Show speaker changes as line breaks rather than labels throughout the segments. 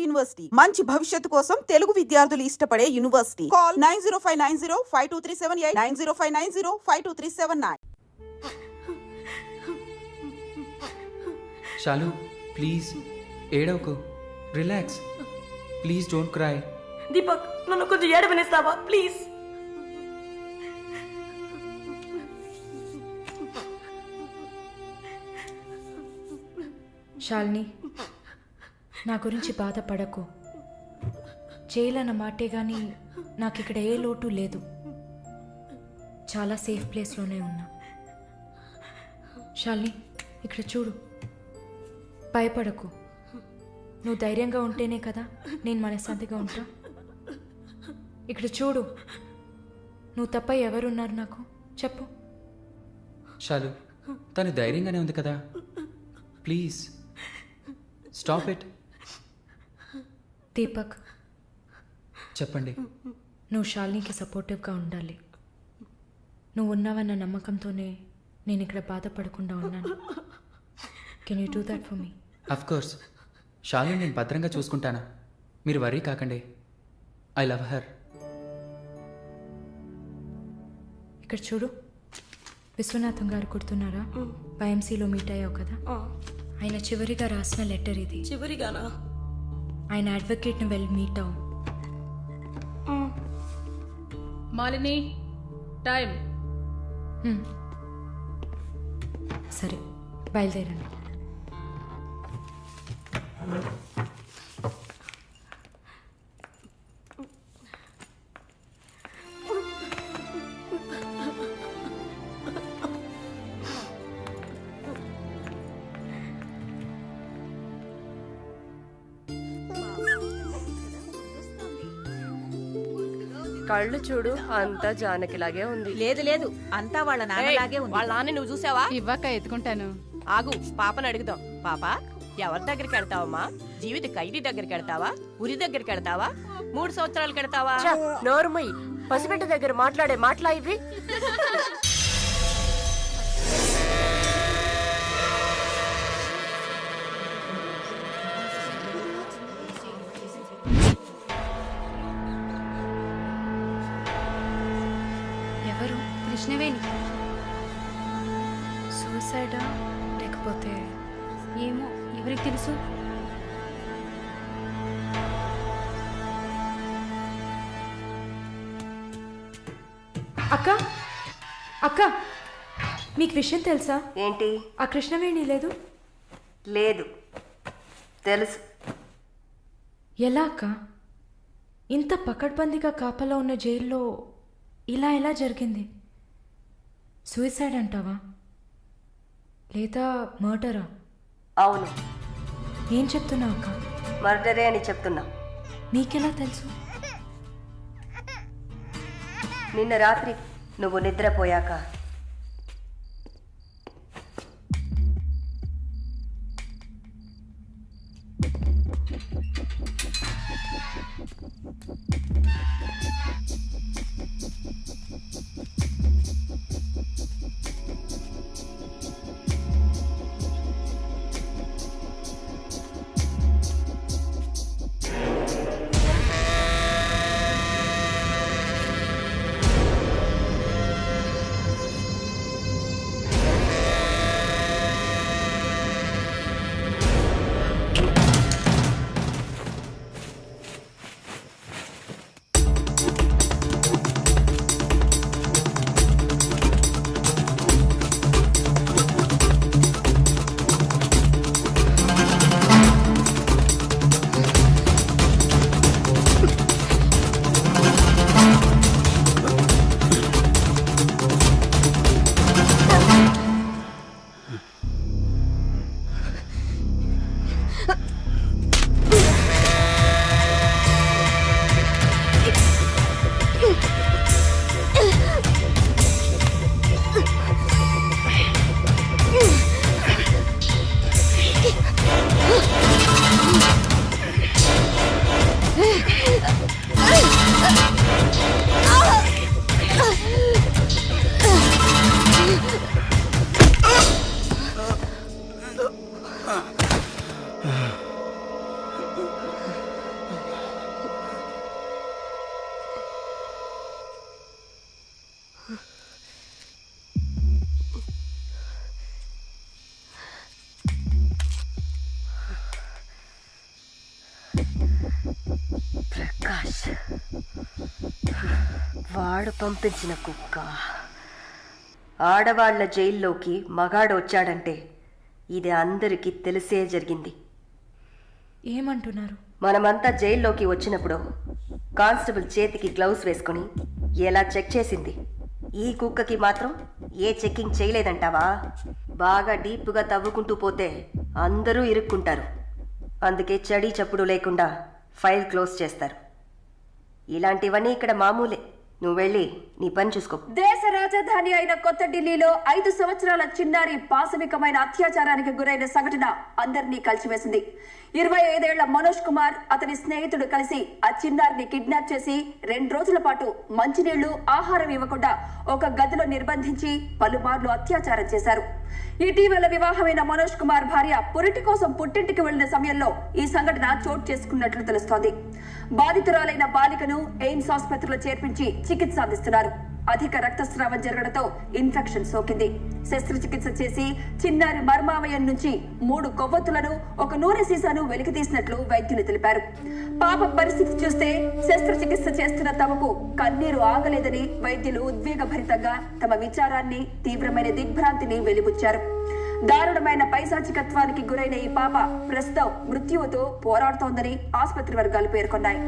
University మంచి భవిష్యత్తు కోసం తెలుగు విద్యార్థులు ఇష్టపడే యూనివర్సిటీ. కాల్ 9059052378 9059052379.
శాలు ప్లీజ్ ఏడవకు, relax, please don't cry.
Deepak, నన్ను కొంచెం ఏడవనిస్తావా ప్లీజ్?
శాలిని, నా గురించి బాధపడకు. జైలన్న మాటే కానీ నాకు ఇక్కడ ఏ లోటు లేదు. చాలా సేఫ్ ప్లేస్లోనే ఉన్నా. శాలిని, ఇక్కడ చూడు, భయపడకు. నువ్వు ధైర్యంగా ఉంటేనే కదా నేను మనశ్శాంతిగా ఉంటా. ఇక్కడ చూడు, నువ్వు తప్ప ఎవరున్నారు నాకు చెప్పు.
శాలు, తను ధైర్యంగానే ఉంది కదా, ప్లీజ్ స్టాప్ ఇట్.
దీపక్,
చెప్పండి.
నువ్వు శాలినికి సపోర్టివ్గా ఉండాలి. నువ్వు ఉన్నావన్న నమ్మకంతోనే నేను ఇక్కడ బాధపడకుండా ఉన్నాను. Can you do that for me?
Of course, Shalini నేను భద్రంగా చూసుకుంటానా, మీరు వర్రీ కాకండి. I love her.
ఇక్కడ చూడు, విశ్వనాథం గారు గుర్తున్నారా? వైఎంసీలో మీట్ అయ్యావు కదా, ఆయన చివరిగా రాసిన లెటర్ ఇది.
చివరిగానా?
ఆయన అడ్వకేట్ని వెళ్ళి మీట్ అవ్వు.
మాలిని, టైం.
సరే, బయలుదేరండి.
కళ్ళు చూడు, అంతా జానకిలాగే ఉంది.
లేదు లేదు, అంతా వాళ్ళ నాన్నలాగే ఉంది.
వాళ్ళ నాన్న నువ్వు చూసావా?
ఇవ్వక ఎత్తుకుంటాను.
ఆగు, పాపను అడుగుదాం. పాప, ఎవరి దగ్గరికి వెళ్తావమ్మా? జీవిత ఖైదీ దగ్గరికి వెళ్తావా? ఉరి దగ్గరికి వెళ్తావా? 3 సంవత్సరాలకు వెళ్తావా? నోరుమయ్యి, పసిబిడ్డ దగ్గర మాట్లాడే మాటలా ఇవి?
ఎవరు?
కృష్ణవేణి.
సూసైడా లేకపోతే?
ఏమో, ఎవరికి తెలుసు?
అక్క, అక్క, మీకు విషయం తెలుసా?
ఏంటి?
ఆ కృష్ణవేణి లేదు.
లేదు, తెలుసు.
ఎలా అక్క? ఇంత పకడ్బందీగా కాపలా ఉన్న జైల్లో ఇలా ఎలా జరిగింది? సూసైడ్ అంటావా లేదా మర్డరా?
అవును,
ఏం చెప్తున్నావు అక్క?
మర్డరే అని చెప్తున్నా.
నీకెలా తెలుసు?
నిన్న రాత్రి నువ్వు నిద్రపోయాక ప్రకాష్ వాడు పంపించిన కుక్క. ఆడవాళ్ల జైల్లోకి మగాడు వచ్చాడంటే ఇది అందరికీ తెలిసే జరిగింది.
ఏమంటున్నారు?
మనమంతా జైల్లోకి వచ్చినప్పుడు కానిస్టేబుల్ చేతికి గ్లౌస్ వేసుకుని ఎలా చెక్ చేసింది, ఈ కుక్కకి మాత్రం ఏ చెక్కింగ్ చేయలేదంటావా? బాగా డీప్గా తవ్వుకుంటూ పోతే అందరూ ఇరుక్కుంటారు. అందుకే చడి చప్పుడు లేకుండా ఫైల్ క్లోజ్ చేస్తారు. ఇలాంటివన్నీ ఇక్కడ మామూలే. నువ్వు వెళ్ళి నీ పని చూసుకో.
దేశ రాజధాని అయిన కొత్త ఢిల్లీలో 5 సంవత్సరాల చిన్నారి పాశవికమైన అత్యాచారానికి గురైన సంఘటన అందరినీ కలిసివేసింది. 25 ఏళ్ల మనోజ్ కుమార్ అతని స్నేహితుడు కలిసి ఆ చిన్నారిని కిడ్నాప్ చేసి 2 రోజుల పాటు మంచినీళ్లు, ఆహారం ఇవ్వకుండా ఒక గదిలో నిర్బంధించి పలుమార్లు అత్యాచారం చేశారు. ఇటీవల వివాహమైన మనోజ్ కుమార్ భార్య పురిటి కోసం పుట్టింటికి వెళ్లిన సమయంలో ఈ సంఘటన చోటు చేసుకున్నట్లు తెలుస్తోంది. బాధితురాలైన బాలికను ఎయిమ్స్ ఆసుపత్రిలో చేర్పించి చికిత్స అందిస్తున్నారు. అధిక రక్తస్రావం జరగడంతో ఇన్ఫెక్షన్ సోకింది. శస్త్రచికిత్స చేసి చిన్నారి మర్మావయం నుంచి 3 కొవ్వొత్తులను, ఒక నూనె సీసాను వెలికి తీసినట్లు వైద్యులు తెలిపారు. పాప పరిస్థితి చూస్తే శస్త్రచికిత్స చేస్తున్న తమకు కన్నీరు ఆగలేదని వైద్యులు ఉద్వేగభరితంగా తమ విచారాన్ని, తీవ్రమైన దిగ్భ్రాంతిని వెలిబుచ్చారు. దారుణమైన పైశాచికత్వానికి గురైన ఈ పాప ప్రస్తుతం మృత్యువుతో పోరాడుతోందని ఆసుపత్రి వర్గాలు పేర్కొన్నాయి.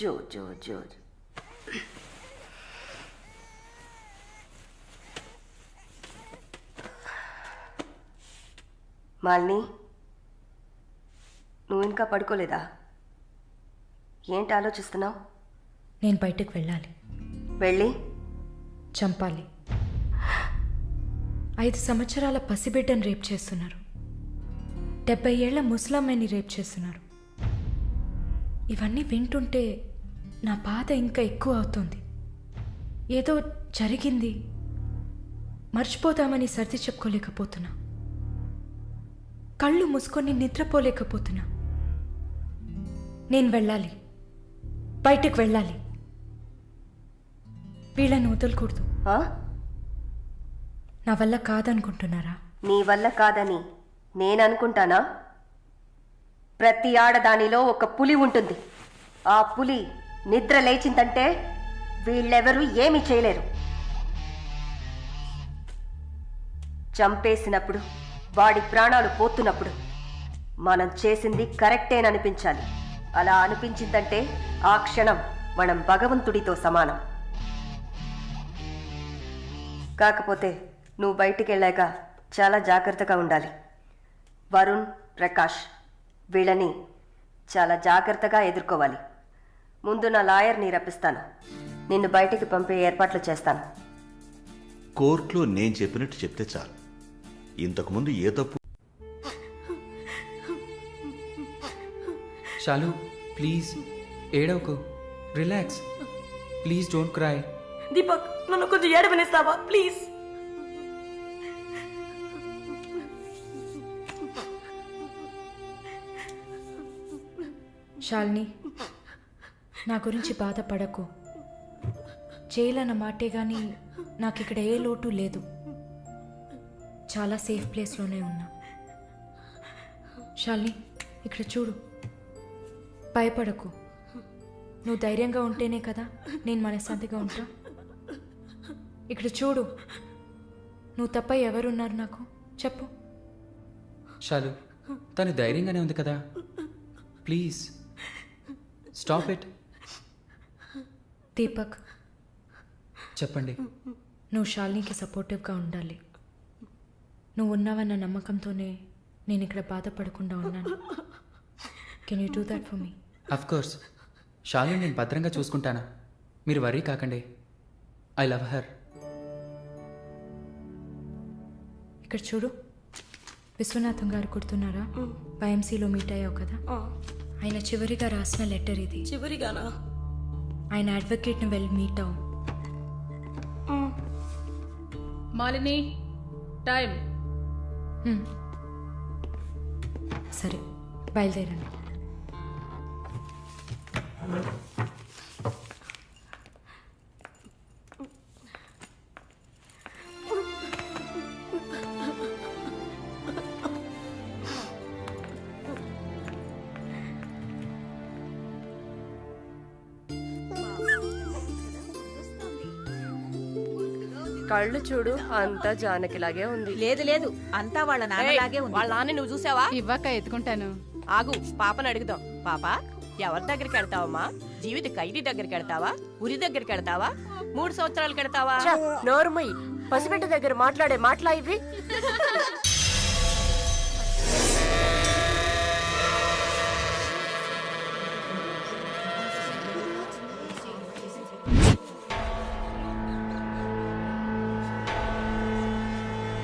జో జో జో మాలిని, నువ్వు ఇంకా పడుకోలేదా? ఏంటి ఆలోచిస్తున్నావు?
నేను బయటకు వెళ్ళాలి.
వెళ్ళి
చంపాలి. 5 సంవత్సరాల పసిబిడ్డను రేప్ చేస్తున్నారు. 70 ఏళ్ల ముసలమ్మని రేప్ చేస్తున్నారు. ఇవన్నీ వింటుంటే నా బాధ ఇంకా ఎక్కువ అవుతుంది. ఏదో జరిగింది, మర్చిపోతామని సర్ది చెప్పుకోలేకపోతున్నా. కళ్ళు మూసుకొని నిద్రపోలేకపోతున్నా. నేను వెళ్ళాలి, బయటకు వెళ్ళాలి. వీళ్ళని వదలకూడదు. నా వల్ల కాదనుకుంటున్నారా?
నీ వల్ల కాదని నేననుకుంటానా? ప్రతి ఆడదానిలో ఒక పులి ఉంటుంది. ఆ పులి నిద్ర లేచిందంటే వీళ్ళెవరూ ఏమీ చేయలేరు. చంపేసినప్పుడు, వాడి ప్రాణాలు పోతున్నప్పుడు మనం చేసింది కరెక్టేననిపించాలి. అలా అనిపించిందంటే ఆ క్షణం మనం భగవంతుడితో సమానం. కాకపోతే నువ్వు బయటికి వెళ్ళాక చాలా జాగ్రత్తగా ఉండాలి. వరుణ్, ప్రకాష్ వీళ్ళని చాలా జాగ్రత్తగా ఎదుర్కోవాలి. ముందు నా లాయర్ని రప్పిస్తాను. నిన్ను బయటికి పంపే ఏర్పాట్లు చేస్తాను.
కోర్టులో నేను చెప్పినట్టు చెప్తే చాలు. ఇంతకుముందు ఏ తప్పు.
షాలు, ప్లీజ్ ఏడవకు. Relax. Please don't cry.
Deepak, నన్ను కొంచెం ఏడవనిస్తావా ప్లీజ్?
శాలిని, నా గురించి బాధపడకు. జైలు అన్న మాటే కానీ నాకు ఇక్కడ ఏ లోటు లేదు. చాలా సేఫ్ ప్లేస్లోనే ఉన్నా. శాలిని, ఇక్కడ చూడు. భయపడకు. నువ్వు ధైర్యంగా ఉంటేనే కదా నేను మనశ్శాంతిగా ఉంటా. ఇక్కడ చూడు. నువ్వు తప్ప ఎవరున్నారు నాకు? చెప్పు.
షాలు, తను ధైర్యంగానే ఉంది కదా. Please stop it.
దీపక్,
చెప్పండి.
నువ్వు శాలినికి సపోర్టివ్గా ఉండాలి. నువ్వు ఉన్నావన్న నమ్మకంతోనే నేను ఇక్కడ బాధపడకుండా ఉన్నాను. Can you do that for me?
Of course. Shalu నేను భద్రంగా చూసుకుంటానా, మీరు వర్రీ కాకండి. I love her.
ఇక్కడ చూడు. విశ్వనాథం గారు గుర్తున్నారా? వైఎంసీలో మీట్ అయ్యావు కదా. ఆయన చివరిగా రాసిన లెటర్ ఇది.
చివరిగానా?
ఆయన అడ్వకేట్ని వెళ్ళి మీట్ అవ్వు.
మాలిని, టైం.
సరే, బయలుదేరండి.
కళ్ళు చూడు అంతా జానకిలాగే ఉంది.
లేదు లేదు అంతా వాళ్ళ నాన్నలాగే ఉంది.
వాళ్ళ నాన్న నువ్వు చూసావా?
ఇవ్వక ఎత్తుకుంటాను.
ఆగు, పాపని అడుగుదాం. పాప, ఎవరి దగ్గరికి వెళ్తావమ్మా? జీవిత ఖైదీ దగ్గరికి వెళ్తావా? ఉరి దగ్గరికి వెళ్తావా? 3 సంవత్సరాలకి వెళ్తావా? నోరుమయ్యి, పసిబిడ్డ దగ్గర మాట్లాడే మాటలా ఇవి?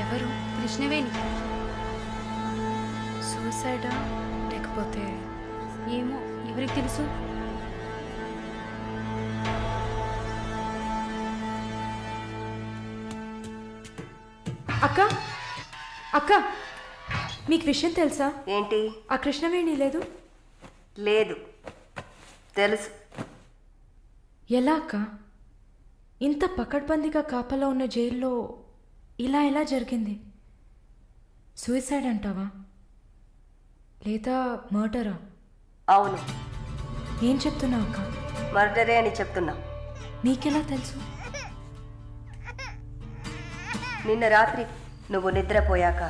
ఎవరు?
కృష్ణవేణి.
సూసైడా లేకపోతే?
ఏమో, ఎవరికి తెలుసు?
అక్క అక్క, మీకు విషయం తెలుసా?
ఏంటి?
ఆ కృష్ణవేణి లేదు.
లేదు, తెలుసు.
ఎలా అక్క? ఇంత పకడ్బందీగా కాపలా ఉన్న జైల్లో ఇలా ఎలా జరిగింది? సూసైడ్ అంటావా లేదా మర్డరా?
అవును.
ఏం చెప్తున్నావు అక్క?
మర్డరే అని చెప్తున్నా.
నీకెలా తెలుసు?
నిన్న రాత్రి నువ్వు నిద్రపోయాక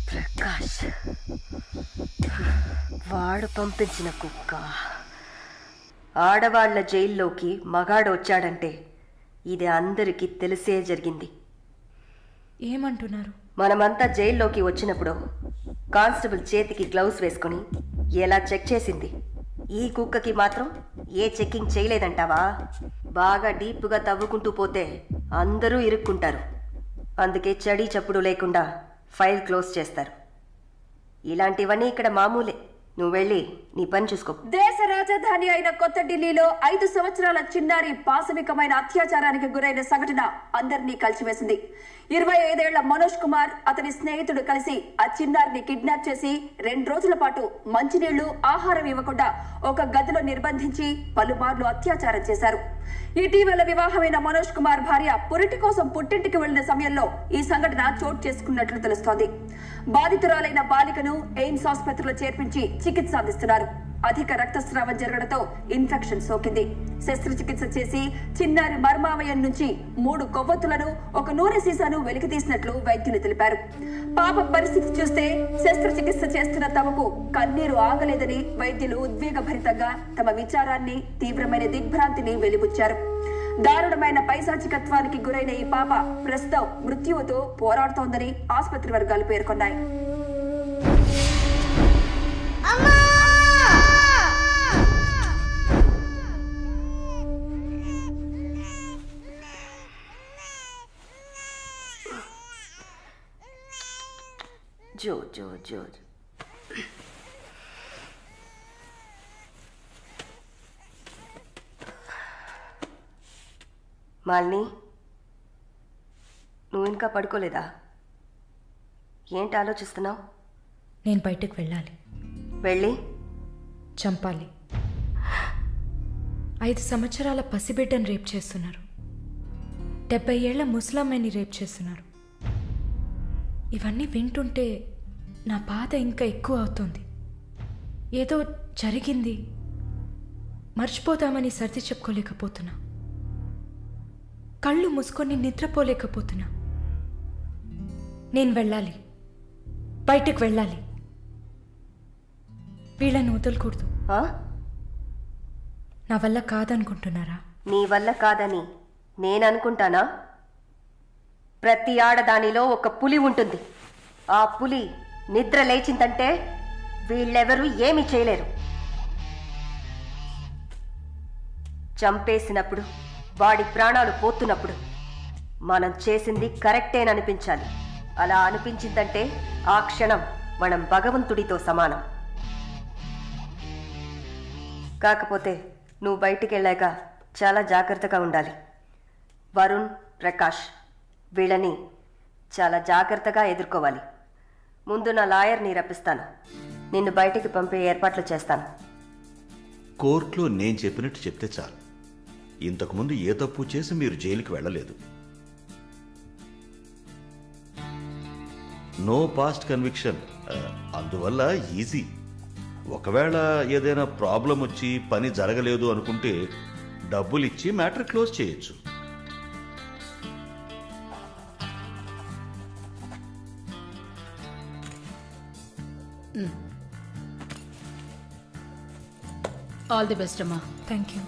ప్రకాష్ వాడు పంపించిన కుక్క. ఆడవాళ్ల జైల్లోకి మగాడు వచ్చాడంటే ఇది అందరికీ తెలిసే జరిగింది.
ఏమంటున్నారు?
మనమంతా జైల్లోకి వచ్చినప్పుడు కానిస్టేబుల్ చేతికి గ్లౌస్ వేసుకుని ఎలా చెక్ చేసింది. ఈ కుక్కకి మాత్రం ఏ చెక్కింగ్ చేయలేదంటావా? బాగా డీప్గా తవ్వుకుంటూ పోతే అందరూ ఇరుక్కుంటారు. అందుకే చడి చప్పుడు లేకుండా ఫైల్ క్లోజ్ చేస్తారు. ఇలాంటివన్నీ ఇక్కడ మామూలే. నువ్వు వెళ్ళి నీ పని చూసుకో.
దేశ రాజధాని అయిన కొత్త ఢిల్లీలో 5 సంవత్సరాల చిన్నారి పాశవికమైన అత్యాచారానికి గురైన సంఘటన అందరినీ కలిసివేసింది. 25 ఏళ్ల మనోజ్ కుమార్ అతని స్నేహితుడు కలిసి ఆ చిన్నారిని కిడ్నాప్ చేసి 2 రోజుల పాటు మంచినీళ్లు, ఆహారం ఇవ్వకుండా ఒక గదిలో నిర్బంధించి పలుమార్లు అత్యాచారం చేశారు. ఇటీవల వివాహమైన మనోజ్ కుమార్ భార్య పురిటి కోసం పుట్టింటికి వెళ్లిన సమయంలో ఈ సంఘటన చోటు చేసుకున్నట్లు తెలుస్తోంది. బాధితురాలైన బాలికను ఎయిమ్స్ ఆసుపత్రిలో చేర్పించి చికిత్స అందిస్తున్నారు. అధిక రక్తస్రావం జరగడంతో ఇన్ఫెక్షన్ సోకింది. శస్త్రచికిత్స చేసి చిన్నారి మర్మావయం నుంచి 3 కొవ్వొత్తులను, ఒక నూనె సీసాను వెలికితీసినట్లు వైద్యులు తెలిపారు. పాప పరిస్థితి చూస్తే శస్త్రచికిత్స చేస్తున్న తమకు కన్నీరు ఆగలేదని వైద్యులు ఉద్వేగభరితంగా తమ విచారాన్ని, తీవ్రమైన దిగ్భ్రాంతిని వెలిబుచ్చారు. దారుణమైన పైశాచికత్వానికి గురైన ఈ పాప ప్రస్తుతం మృత్యువుతో పోరాడుతోందని ఆసుపత్రి వర్గాలు పేర్కొన్నాయి.
జో జో జో మాలిని, నువ్వు ఇంకా పడుకోలేదా? ఏంటి ఆలోచిస్తున్నావు?
నేను బయటకు వెళ్ళాలి.
వెళ్ళి
చంపాలి. 5 సంవత్సరాల పసిబిడ్డను రేప్ చేస్తున్నారు. 70 ఏళ్ల ముసలమ్మని రేప్ చేస్తున్నారు. ఇవన్నీ వింటుంటే నా బాధ ఇంకా ఎక్కువ అవుతుంది. ఏదో జరిగింది, మర్చిపోతామని సర్ది చెప్పుకోలేకపోతున్నా. కళ్ళు మూసుకొని నిద్రపోలేకపోతున్నా. నేను వెళ్ళాలి, బయటకు వెళ్ళాలి. వీళ్ళని వదలకూడదు.
ఆ?
నా వల్ల కాదనుకుంటున్నారా?
నీ వల్ల కాదని నేననుకుంటానా? ప్రతి ఆడదానిలో ఒక పులి ఉంటుంది. ఆ పులి నిద్ర లేచిందంటే వీళ్ళెవరూ ఏమీ చేయలేరు. చంపేసినప్పుడు, వాడి ప్రాణాలు పోతున్నప్పుడు మనం చేసింది కరెక్టేననిపించాలి. అలా అనిపించిందంటే ఆ క్షణం మనం భగవంతుడితో సమానం. కాకపోతే నువ్వు బయటికి వెళ్ళాక చాలా జాగ్రత్తగా ఉండాలి. వరుణ్, ప్రకాష్ వీళ్ళని చాలా జాగ్రత్తగా ఎదుర్కోవాలి. ముందు నా లాయర్ని రప్పిస్తాను. నిన్ను బయటికి పంపే ఏర్పాట్లు చేస్తాను.
కోర్టులో నేను చెప్పినట్టు చెప్తే చాలు. ఇంతకుముందు ఏ తప్పు చేసి మీరు జైలుకి వెళ్ళలేదు. నో పాస్ట్ కన్విక్షన్, అందువల్ల ఈజీ. ఒకవేళ ఏదైనా ప్రాబ్లం వచ్చి పని జరగలేదు అనుకుంటే డబ్బులు ఇచ్చి మ్యాటర్ క్లోజ్ చేయొచ్చు.
ఆల్ ది బెస్ట్ అమ్మా.
Thank you.